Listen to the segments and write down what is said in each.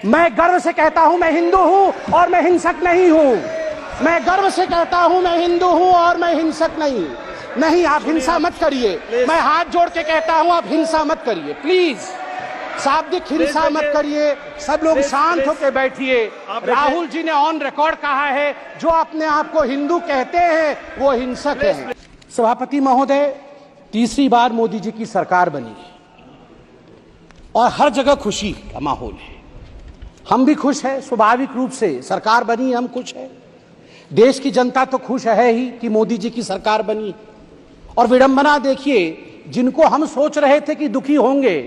मैं गर्व से कहता हूं मैं हिंदू हूं और मैं हिंसक नहीं हूं। मैं गर्व से कहता हूं मैं हिंदू हूं और मैं हिंसक नहीं। आप हिंसा मत करिए। मैं हाथ जोड़ के कहता हूं आप हिंसा मत करिए, प्लीज। शाब्दिक हिंसा मत करिए। सब लोग शांत होकर बैठिए। राहुल जी ने ऑन रिकॉर्ड कहा है जो अपने आप को हिंदू कहते हैं वो हिंसक है। सभापति महोदय, तीसरी बार मोदी जी की सरकार बनी है और हर जगह खुशी का माहौल है। हम भी खुश हैं, स्वाभाविक रूप से सरकार बनी, हम खुश हैं। देश की जनता तो खुश है ही कि मोदी जी की सरकार बनी। और विडंबना देखिए, जिनको हम सोच रहे थे कि दुखी होंगे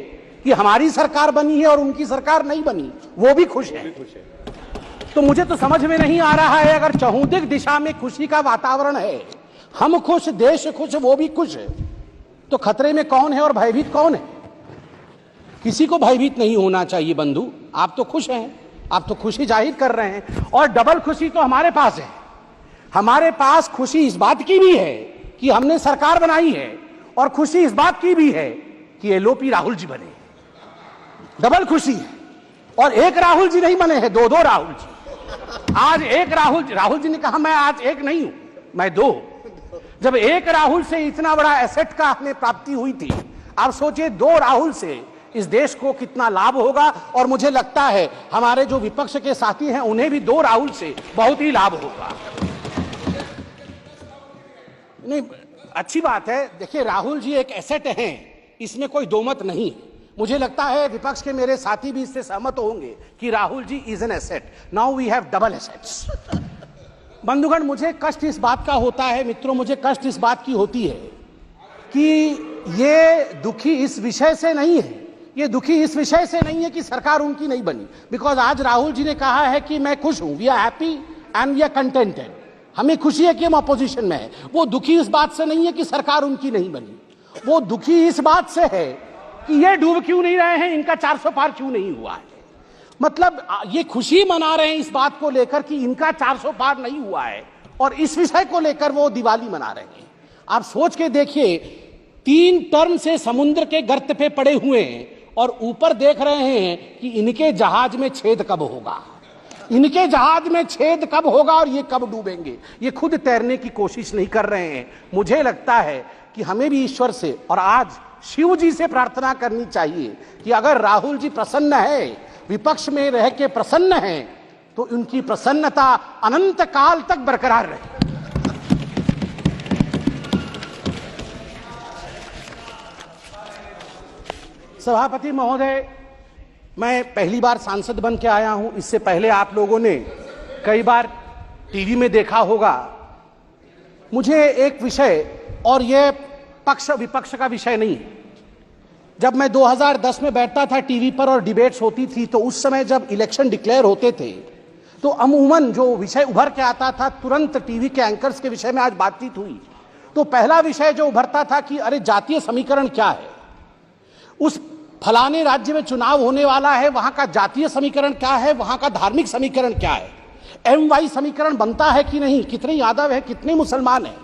कि हमारी सरकार बनी है और उनकी सरकार नहीं बनी, वो भी खुश है। तो मुझे तो समझ में नहीं आ रहा है, अगर चहुंदिक दिशा में खुशी का वातावरण है, हम खुश, देश खुश, वो भी खुश है, तो खतरे में कौन है और भयभीत कौन है? किसी को भयभीत नहीं होना चाहिए बंधु। आप तो खुश हैं, आप तो खुशी जाहिर कर रहे हैं। और डबल खुशी तो हमारे पास है। हमारे पास खुशी इस बात की भी है कि हमने सरकार बनाई है और खुशी इस बात की भी है कि एलओपी राहुल जी बने। डबल खुशी है। और एक राहुल जी नहीं बने हैं, दो राहुल जी। आज एक राहुल जी ने कहा मैं आज एक नहीं हूं, मैं दो। जब एक राहुल से इतना बड़ा एसेट का हमें प्राप्ति हुई थी, आप सोचिए दो राहुल से इस देश को कितना लाभ होगा। और मुझे लगता है हमारे जो विपक्ष के साथी हैं उन्हें भी दो राहुल से बहुत ही लाभ होगा। नहीं, अच्छी बात है। देखिए, राहुल जी एक एसेट हैं, इसमें कोई दो मत नहीं। मुझे लगता है विपक्ष के मेरे साथी भी इससे सहमत होंगे कि Rahul ji is an asset. Now we have double assets. बंधुगण, मुझे कष्ट इस बात का होता है, मित्रों, मुझे कष्ट इस बात की होती है कि ये दुखी इस विषय से नहीं है, ये दुखी इस विषय से नहीं है कि सरकार उनकी नहीं बनी। बिकॉज आज राहुल जी ने कहा है कि मैं खुश हूं, we are happy and we are contented. हमें खुशी है कि हम अपोजिशन में है। वो दुखी इस बात से नहीं है कि सरकार उनकी नहीं बनी। वो दुखी इस बात से है कि ये डूब क्यों नहीं रहे हैं, इनका 400 पार क्यों नहीं हुआ है। मतलब ये खुशी मना रहे हैं इस बात को लेकर कि इनका 400 पार नहीं हुआ है, और इस विषय को लेकर वो दिवाली मना रहे हैं। आप सोच के देखिए, 3 टर्म से समुद्र के गर्त पे पड़े हुए हैं और ऊपर देख रहे हैं कि इनके जहाज में छेद कब होगा, इनके जहाज में छेद कब होगा और ये कब डूबेंगे। ये खुद तैरने की कोशिश नहीं कर रहे हैं। मुझे लगता है कि हमें भी ईश्वर से और आज शिव जी से प्रार्थना करनी चाहिए कि अगर राहुल जी प्रसन्न है, विपक्ष में रह के प्रसन्न है, तो उनकी प्रसन्नता अनंत काल तक बरकरार रहे। सभापति महोदय, मैं पहली बार सांसद बन के आया हूं। इससे पहले आप लोगों ने कई बार टीवी में देखा होगा। मुझे एक विषय, और यह पक्ष विपक्ष का विषय नहीं है, जब मैं 2010 में बैठता था टीवी पर और डिबेट्स होती थी, तो उस समय जब इलेक्शन डिक्लेयर होते थे तो अमूमन जो विषय उभर के आता था, तुरंत टीवी के एंकर्स के विषय में आज बातचीत हुई तो पहला विषय जो उभरता था कि अरे जातीय समीकरण क्या है, उस फलाने राज्य में चुनाव होने वाला है, वहां का जातीय समीकरण क्या है, वहां का धार्मिक समीकरण क्या है, MY समीकरण बनता है कि नहीं, कितने यादव है, कितने मुसलमान है,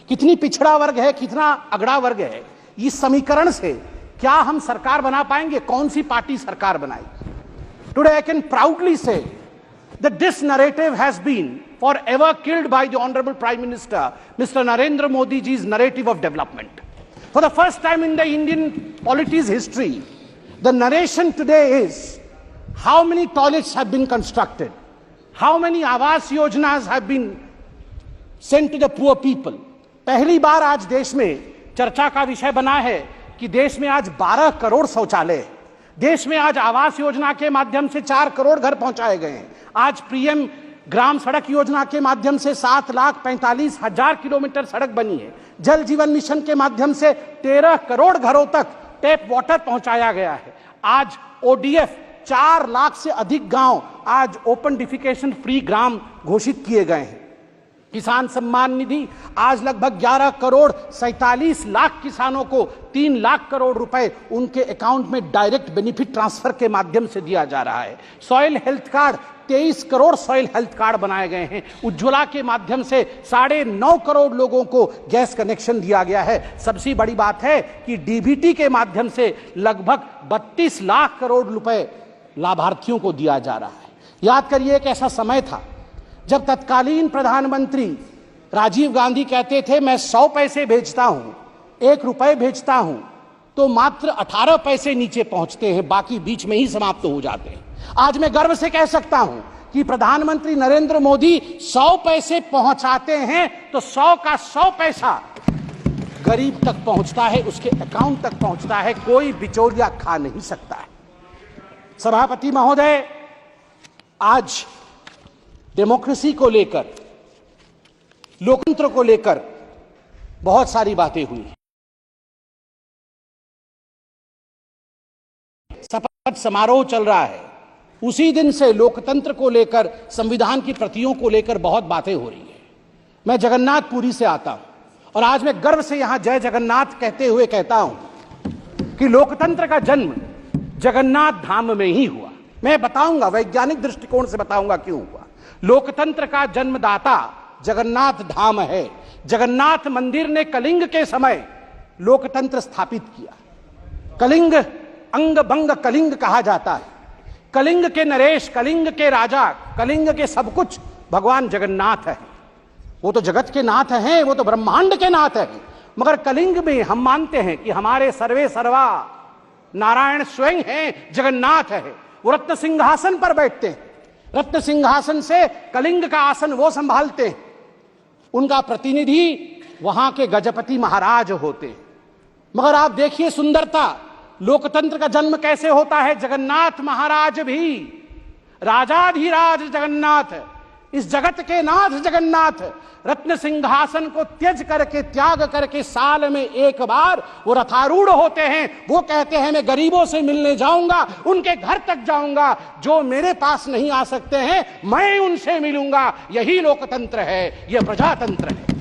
कितनी पिछड़ा वर्ग है, कितना अगड़ा वर्ग है। इस समीकरण से क्या हम सरकार बना पाएंगे, कौन सी पार्टी सरकार बनाएगी। टुडे आई कैन प्राउडली से that this narrative has been forever killed by the honorable Prime Minister Mr. Narendra Modi ji's narrative of development. For the first time in the Indian polity's history, the narration today is how many toilets have been constructed, how many Awas Yojanas have been sent to the poor people. पहली बार आज देश में चर्चा का विषय बना है कि देश में आज 12 करोड़ शौचालय है। देश में आज आवास योजना के माध्यम से 4 करोड़ घर पहुंचाए गए हैं। आज पीएम ग्राम सड़क योजना के माध्यम से 7,45,000 किलोमीटर सड़क बनी है। जल जीवन मिशन के माध्यम से 13 करोड़ घरों तक टैप वाटर पहुंचाया गया है। आज ODF 4 लाख से अधिक गांव आज ओपन डिफिकेशन फ्री ग्राम घोषित किए गए हैं। किसान सम्मान निधि आज लगभग 11 करोड़ 47 लाख किसानों को 3 लाख करोड़ रुपए उनके अकाउंट में डायरेक्ट बेनिफिट ट्रांसफर के माध्यम से दिया जा रहा है। Soil health card 23 crore soil health card बनाए गए हैं। उज्ज्वला के माध्यम से 9.5 करोड़ लोगों को गैस कनेक्शन दिया गया है। सबसे बड़ी बात है कि डीबीटी के माध्यम से लगभग 32 लाख करोड़ रुपए लाभार्थियों को दिया जा रहा है। याद करिए, एक ऐसा समय था जब तत्कालीन प्रधानमंत्री राजीव गांधी कहते थे मैं 100 पैसे भेजता हूं, 1 रुपए भेजता हूं, तो मात्र 18 पैसे नीचे पहुंचते हैं, बाकी बीच में ही समाप्त हो जाते हैं। आज मैं गर्व से कह सकता हूं कि प्रधानमंत्री नरेंद्र मोदी 100 पैसे पहुंचाते हैं तो 100 का 100 पैसा गरीब तक पहुंचता है, उसके अकाउंट तक पहुंचता है, कोई बिचौलिया खा नहीं सकता है। सभापति महोदय, आज डेमोक्रेसी को लेकर, लोकतंत्र को लेकर बहुत सारी बातें हुई। शपथ समारोह चल रहा है, उसी दिन से लोकतंत्र को लेकर, संविधान की प्रतियों को लेकर बहुत बातें हो रही है। मैं जगन्नाथपुरी से आता हूं और आज मैं गर्व से यहां जय जगन्नाथ कहते हुए कहता हूं कि लोकतंत्र का जन्म जगन्नाथ धाम में ही हुआ। मैं बताऊंगा, वैज्ञानिक दृष्टिकोण से बताऊंगा क्यों हुआ। लोकतंत्र का जन्मदाता जगन्नाथ धाम है। जगन्नाथ मंदिर ने कलिंग के समय लोकतंत्र स्थापित किया। कलिंग अंग भंग कलिंग कहा जाता है। कलिंग के नरेश, कलिंग के राजा, कलिंग के सब कुछ भगवान जगन्नाथ है। वो तो जगत के नाथ हैं, वो तो ब्रह्मांड के नाथ हैं, मगर कलिंग में हम मानते हैं कि हमारे सर्वे सर्वा नारायण स्वयं हैं, जगन्नाथ है। वो रत्न सिंहासन पर बैठते हैं, रत्न सिंहासन से कलिंग का आसन वो संभालते हैं। उनका प्रतिनिधि वहां के गजपति महाराज होते हैं। मगर आप देखिए सुंदरता, लोकतंत्र का जन्म कैसे होता है। जगन्नाथ महाराज भी राजाधिराज जगन्नाथ, इस जगत के नाथ जगन्नाथ, रत्न सिंहासन को त्याग करके साल में एक बार वो रथारूढ़ होते हैं। वो कहते हैं मैं गरीबों से मिलने जाऊंगा, उनके घर तक जाऊंगा, जो मेरे पास नहीं आ सकते हैं मैं उनसे मिलूंगा। यही लोकतंत्र है, यह प्रजातंत्र है।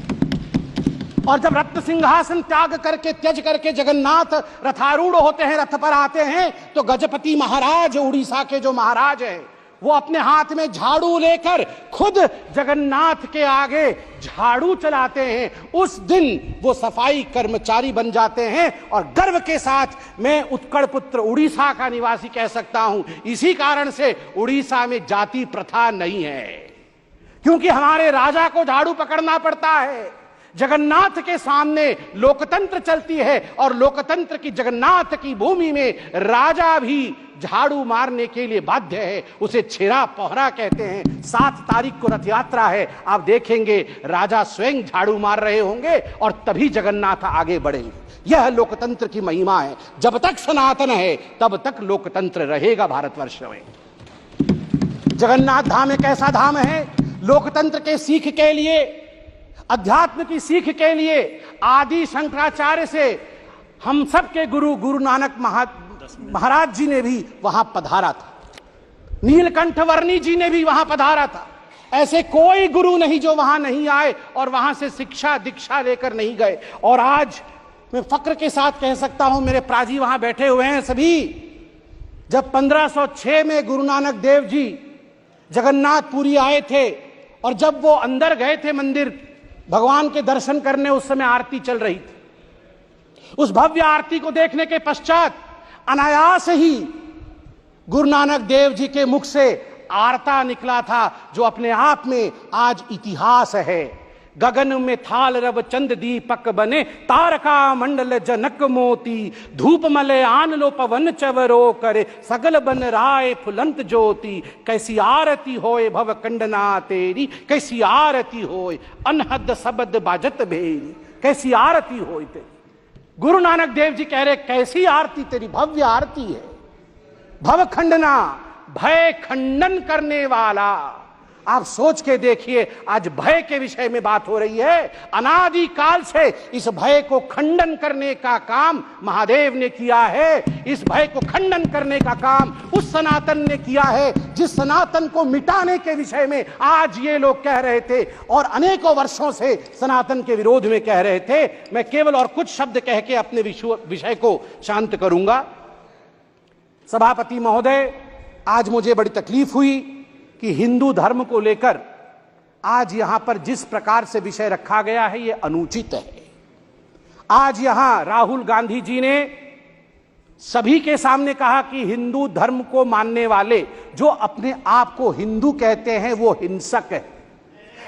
और जब रत्न सिंहासन त्यज करके जगन्नाथ रथारूढ़ होते हैं, रथ पर आते हैं, तो गजपति महाराज, उड़ीसा के जो महाराज हैं, वो अपने हाथ में झाड़ू लेकर खुद जगन्नाथ के आगे झाड़ू चलाते हैं। उस दिन वो सफाई कर्मचारी बन जाते हैं। और गर्व के साथ मैं उत्कल पुत्र उड़ीसा का निवासी कह सकता हूं, इसी कारण से उड़ीसा में जाति प्रथा नहीं है, क्योंकि हमारे राजा को झाड़ू पकड़ना पड़ता है। जगन्नाथ के सामने लोकतंत्र चलती है, और लोकतंत्र की जगन्नाथ की भूमि में राजा भी झाड़ू मारने के लिए बाध्य है। उसे छेरा पहरा कहते हैं। 7 तारीख को रथ यात्रा है, आप देखेंगे राजा स्वयं झाड़ू मार रहे होंगे और तभी जगन्नाथ आगे बढ़ेंगे। यह लोकतंत्र की महिमा है। जब तक सनातन है तब तक लोकतंत्र रहेगा भारतवर्ष में। जगन्नाथ धाम एक ऐसा धाम है, लोकतंत्र के सीख के लिए, अध्यात्म की सीख के लिए आदि शंकराचार्य से हम सबके गुरु नानक महाराज जी ने भी वहां पधारा था। नीलकंठ वर्णी जी ने भी वहां पधारा था। ऐसे कोई गुरु नहीं जो वहां नहीं आए और वहां से शिक्षा दीक्षा लेकर नहीं गए। और आज मैं फक्र के साथ कह सकता हूं, मेरे प्राजी वहां बैठे हुए हैं सभी, जब 1506 में गुरु नानक देव जी जगन्नाथपुरी आए थे और जब वो अंदर गए थे मंदिर भगवान के दर्शन करने, उस समय आरती चल रही थी। उस भव्य आरती को देखने के पश्चात अनायास ही गुरु नानक देव जी के मुख से आरता निकला था, जो अपने आप में आज इतिहास है। गगन में थाल रव चंद दीपक बने, तारका मंडल जनक मोती, धूप मले आन लो पवन चवरो करे, सगल बन राय फुलंत ज्योति, कैसी आरती होए भव कंडना तेरी, कैसी आरती होए अनहद शब्द बाजत भेरी, कैसी आरती होए तेरी। गुरु नानक देव जी कह रहे कैसी आरती तेरी, भव्य आरती है। भव खंडना, भय खंडन करने वाला। आप सोच के देखिए, आज भय के विषय में बात हो रही है। अनादि काल से इस भय को खंडन करने का काम महादेव ने किया है। इस भय को खंडन करने का काम उस सनातन ने किया है, जिस सनातन को मिटाने के विषय में आज ये लोग कह रहे थे और अनेकों वर्षों से सनातन के विरोध में कह रहे थे। मैं केवल और कुछ शब्द कह के अपने विषय को शांत करूंगा। सभापति महोदय, आज मुझे बड़ी तकलीफ हुई कि हिंदू धर्म को लेकर आज यहां पर जिस प्रकार से विषय रखा गया है, यह अनुचित है। आज यहां राहुल गांधी जी ने सभी के सामने कहा कि हिंदू धर्म को मानने वाले जो अपने आप को हिंदू कहते हैं वो हिंसक है।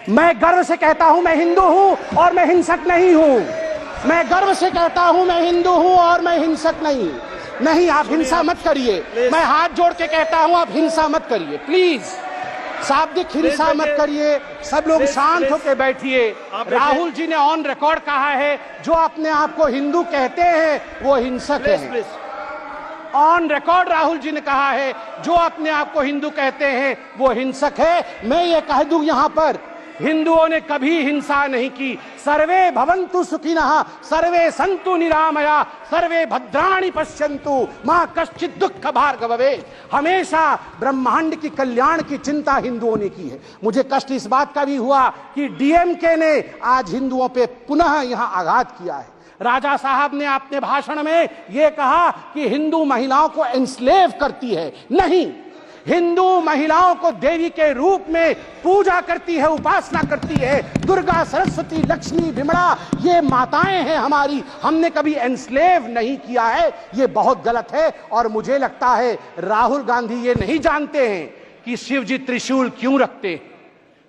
मैं गर्व से कहता हूं मैं हिंदू हूं और मैं हिंसक नहीं हूं। मैं गर्व से कहता हूं मैं हिंदू हूं और मैं हिंसक नहीं। आप हिंसा मत करिए। मैं हाथ जोड़ के कहता हूं आप हिंसा मत करिए, प्लीज शाब्दिक हिंसा मत करिए। सब लोग शांत होकर बैठिए। राहुल जी ने ऑन रिकॉर्ड कहा है जो अपने आप को हिंदू कहते हैं वो हिंसक है। ऑन रिकॉर्ड राहुल जी ने कहा है जो अपने आप को हिंदू कहते हैं वो हिंसक है। मैं ये कह दूं यहां पर हिंदुओं ने कभी हिंसा नहीं की। सर्वे भवन्तु सुखिनः सर्वे सन्तु निरामया सर्वे भद्राणि पश्यन्तु मां कश्चित् दुःख भाग् भवेत्। हमेशा ब्रह्मांड की कल्याण की चिंता हिंदुओं ने की है। मुझे कष्ट इस बात का भी हुआ कि डीएमके ने आज हिंदुओं पे पुनः यहां आघात किया है। राजा साहब ने अपने भाषण में यह कहा कि हिंदू महिलाओं को एनस्लेव करती है। नहीं, हिंदू महिलाओं को देवी के रूप में पूजा करती है, उपासना करती है। दुर्गा, सरस्वती, लक्ष्मी, विमला ये माताएं हैं हमारी। हमने कभी एनस्लेव नहीं किया है। ये बहुत गलत है। और मुझे लगता है राहुल गांधी ये नहीं जानते हैं कि शिव जी त्रिशूल क्यों रखते हैं।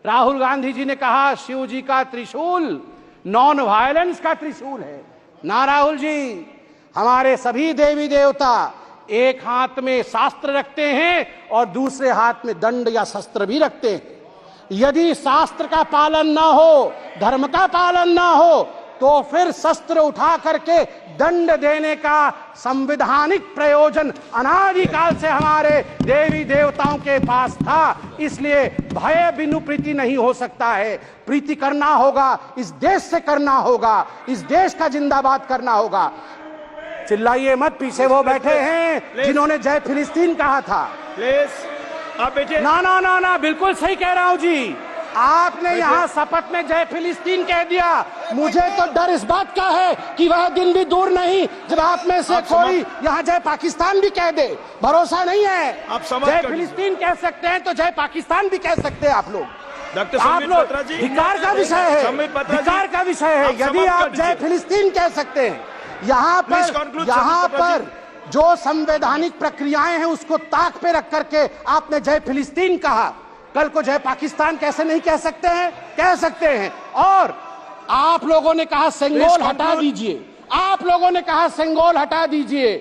राहुल गांधी जी ने कहा शिव जी का त्रिशूल नॉन वायलेंस का त्रिशूल है। ना राहुल जी, हमारे सभी देवी देवता एक हाथ में शास्त्र रखते हैं और दूसरे हाथ में दंड या शस्त्र भी रखते हैं। यदि शास्त्र का पालन ना हो, धर्म का पालन ना हो, तो फिर शस्त्र उठा करके दंड देने का संवैधानिक प्रयोजन अनादिकाल से हमारे देवी देवताओं के पास था। इसलिए भय बिनु प्रीति नहीं हो सकता है। प्रीति करना होगा, इस देश से करना होगा, इस देश का जिंदाबाद करना होगा। चिल्लाइए मत, पीछे वो बैठे हैं जिन्होंने जय फिलिस्तीन कहा था। प्लीज आप बैठिए। ना, बिल्कुल सही कह रहा हूं जी। आपने यहाँ शपथ में जय फिलिस्तीन कह दिया। मुझे तो डर इस बात का है कि वह दिन भी दूर नहीं जब आप में से कोई यहाँ जय पाकिस्तान भी कह दे। भरोसा नहीं है। जय फिलिस्तीन कह सकते हैं तो जय पाकिस्तान भी कह सकते हैं आप लोग। आप लोग धिक्कार का विषय है, धिक्कार का विषय है। यदि आप जय फिलिस्तीन कह सकते हैं, यहाँ पर जो संवैधानिक प्रक्रियाएं हैं उसको ताक पे रख करके आपने जय फिलिस्तीन कहा, कल को जय पाकिस्तान कैसे नहीं कह सकते हैं? कह सकते हैं। और आप लोगों ने कहा सेंगोल हटा दीजिए। आप लोगों ने कहा सेंगोल हटा दीजिए।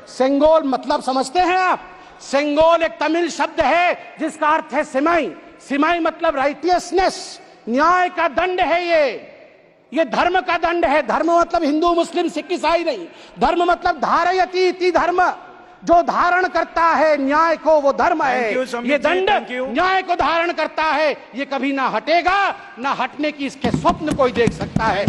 सेंगोल मतलब समझते हैं आप? सेंगोल एक तमिल शब्द है जिसका अर्थ है सिमाई। सिमाई मतलब राइटियसनेस, न्याय का दंड है। ये धर्म का दंड है। धर्म मतलब हिंदू, मुस्लिम, सिख, ईसाई नहीं। धर्म मतलब धारयति इति धर्म, जो धारण करता है न्याय को वो धर्म है। ये दंड न्याय को धारण करता है। ये कभी ना हटेगा, ना हटने की इसके स्वप्न कोई देख सकता है।